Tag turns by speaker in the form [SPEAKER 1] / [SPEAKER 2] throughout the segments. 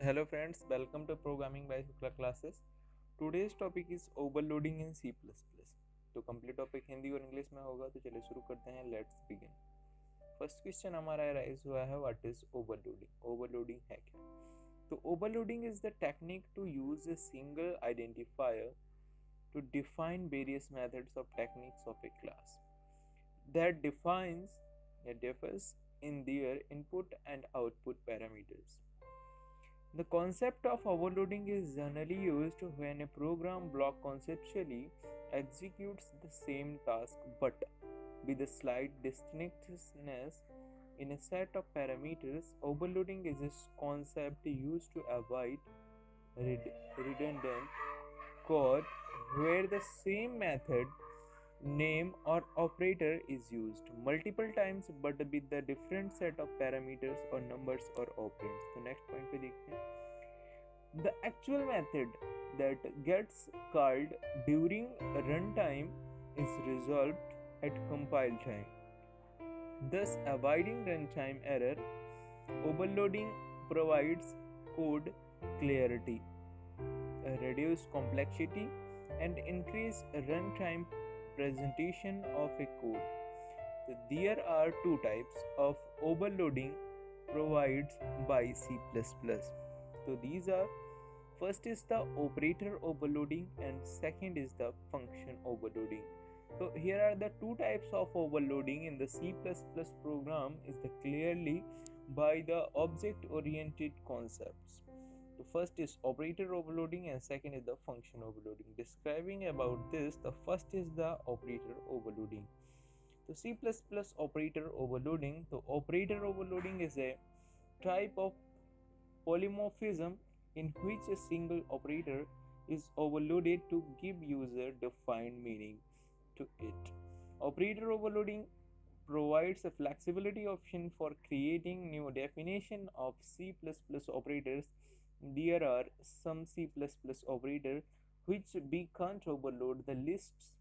[SPEAKER 1] Hello friends, welcome to Programming by Shukla classes. Today's topic is overloading in C++. तो complete topic Hindi और English में होगा, तो चलिए शुरू करते हैं. Let's begin. फर्स्ट क्वेश्चन हमारा राइज हुआ है, व्हाट इज ओवरलोडिंग. ओवरलोडिंग है क्या? तो overloading is the technique to use a single identifier to define various methods of techniques of a class that differs in their input and output parameters. The concept of overloading is generally used when a program block conceptually executes the same task but with a slight distinctness in a set of parameters. Overloading is a concept used to avoid redundant code where the same method, name or operator is used multiple times but with the different set of parameters or numbers or operands. तो next point पे देखते हैं. The actual method that gets called during runtime is resolved at compile time, thus avoiding runtime error. Overloading provides code clarity, reduce complexity and increase runtime presentation of a code. So there are two types of overloading provided by C++. So these are, first is the operator overloading and second is the function overloading. So here are the two types of overloading in the C++ program is the clearly by the object oriented concepts. The first is operator overloading and second is the function overloading. Describing about this, the first is the operator overloading. The C++ operator overloading. The operator overloading is a type of polymorphism in which a single operator is overloaded to give user defined meaning to it. Operator overloading provides a flexibility option for creating new definition of C++ operators. There are some C++ operators which we can't overload the lists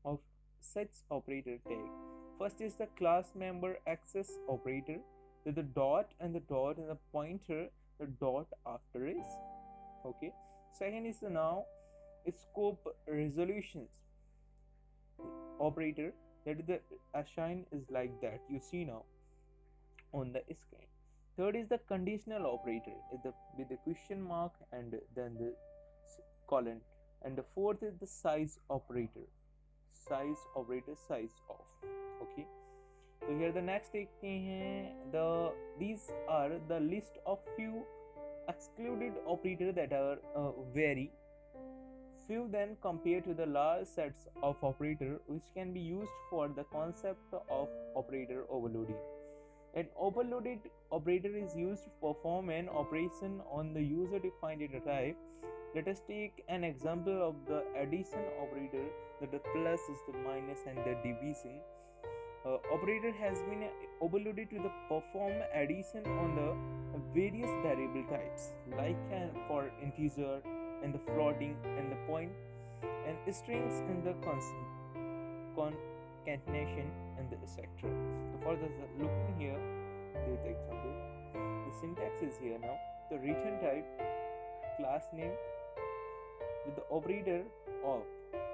[SPEAKER 1] of such operator tag. First is the class member access operator, the dot and the dot and the pointer, the dot after is. Okay. Second is the now scope resolutions operator, that is the assign is like that you see now on the screen. Third is the conditional operator with the question mark and then the colon. And the fourth is the size operator. Size operator, size of. Okay. So here the next these are the list of few excluded operators that are very few then compared to the large sets of operator which can be used for the concept of operator overloading. An overloaded operator is used to perform an operation on the user-defined data type. Let us take an example of the addition operator, that the plus is the minus and the division. Operator has been overloaded to the perform addition on the various variable types like for integer and the floating and the point and strings and the concatenation and the etc. So for the looking here, the example, the syntax is here now. The return type, class name with the operator of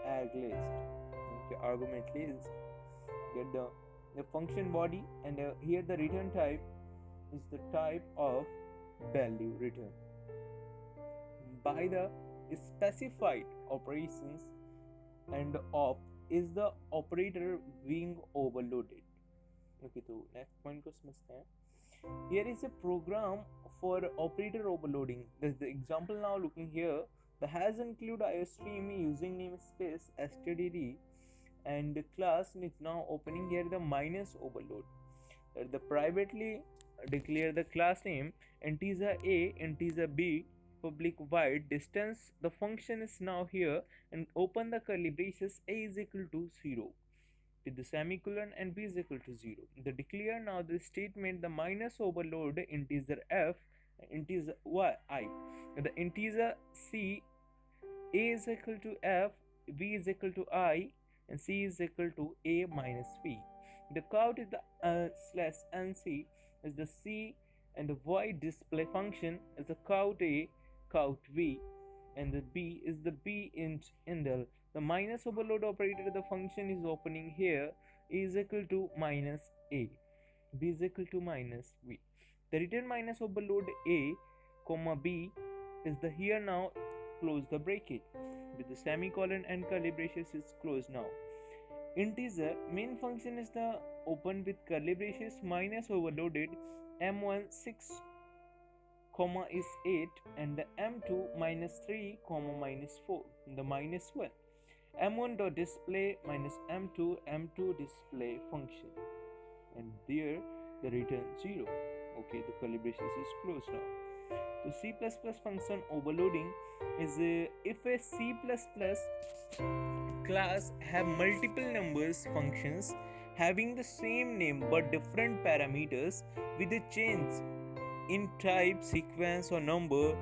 [SPEAKER 1] arglist, okay, argument list, get the function body, and here the return type is the type of value return by the specified operations, and op is the operator being overloaded. Okay, so next point को समझते हैं. Here is a program for operator overloading. This is the example now looking here. The has include iostream using namespace std and the class is now opening here the minus overload. The privately declare the class name integer a, integer b, public void distance. The function is now here and open the curly braces. A is equal to 0 with the semicolon and b is equal to 0. The declare now the statement the minus overload integer f, integer I, the integer c. A is equal to f, b is equal to I and c is equal to a minus v. The count is the slash nc is the c and the void display function is the count a, count b, and the b is the b int indel. The minus overload operator, the function is opening here, is equal to minus a, b is equal to minus b. The return minus overload a comma b is the here now, close the bracket with the semicolon and curly braces is closed now. Integer main function is the open with curly braces minus overloaded m1 6 comma is 8 and the m2 minus 3 comma minus 4, the minus 1, m1 dot display minus m2 display function, and there the return 0. Okay, the curly braces is closed now. So C++ function overloading is if a C++ class have multiple numbers functions having the same name but different parameters with a change in type, sequence or number,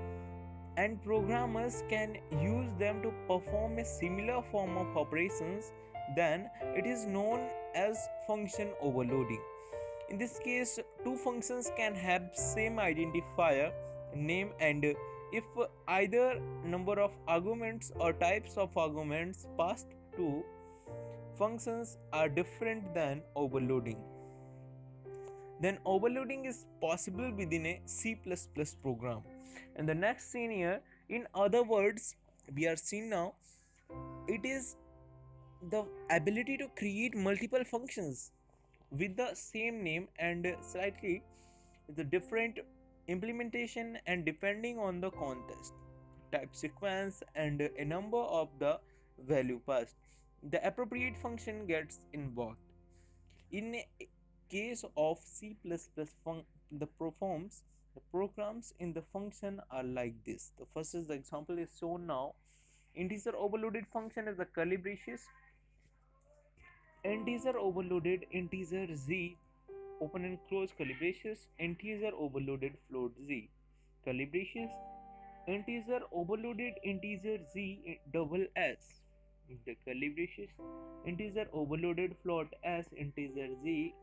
[SPEAKER 1] and programmers can use them to perform a similar form of operations, then it is known as function overloading. In this case, two functions can have same identifier name, and if either number of arguments or types of arguments passed to functions are different than overloading, then overloading is possible within a C++ program. And the next scene here, in other words, we are seeing now, it is the ability to create multiple functions with the same name and slightly the different implementation, and depending on the context, type, sequence and a number of the value passed, the appropriate function gets invoked. In a case of C++, the programs in the function are like this. The first is the example is shown now. Integer overloaded function is the curly braces, integer overloaded integer z open and close curly braces, integer overloaded float z curly braces, integer overloaded integer z double s the curly braces, integer overloaded float s integer z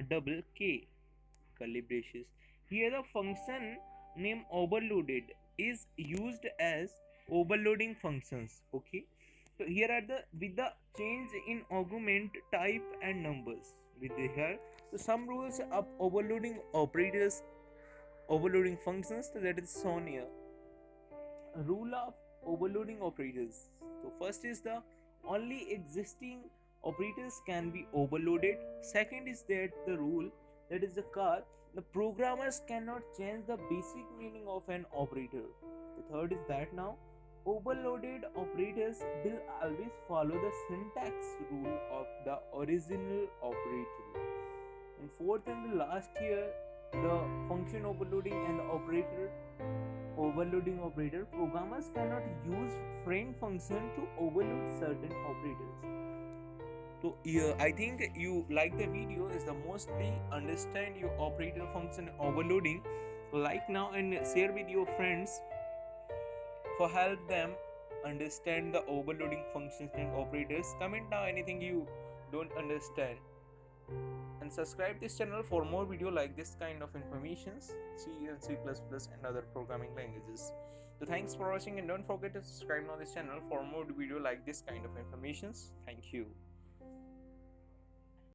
[SPEAKER 1] double k curly braces. Here the function name overloaded is used as overloading functions. Okay, so here are the with the change in argument type and numbers with the here. So some rules of overloading operators, overloading functions, so that is shown here. Rule of overloading operators. So first is the only existing operators can be overloaded. Second is that the rule, that is the car, the programmers cannot change the basic meaning of an operator. The third is that now overloaded operators will always follow the syntax rule of the original operator. And fourth and the last here, the function overloading and the operator overloading operator, programmers cannot use friend function to overload certain operators. So I think you like the video is the mostly understand your operator function overloading. Like now and share with your friends for help them understand the overloading functions and operators. Comment down anything you don't understand, and subscribe this channel for more video like this kind of informations, C and C++ and other programming languages. So thanks for watching, and don't forget to subscribe on this channel for more video like this kind of informations. Thank you.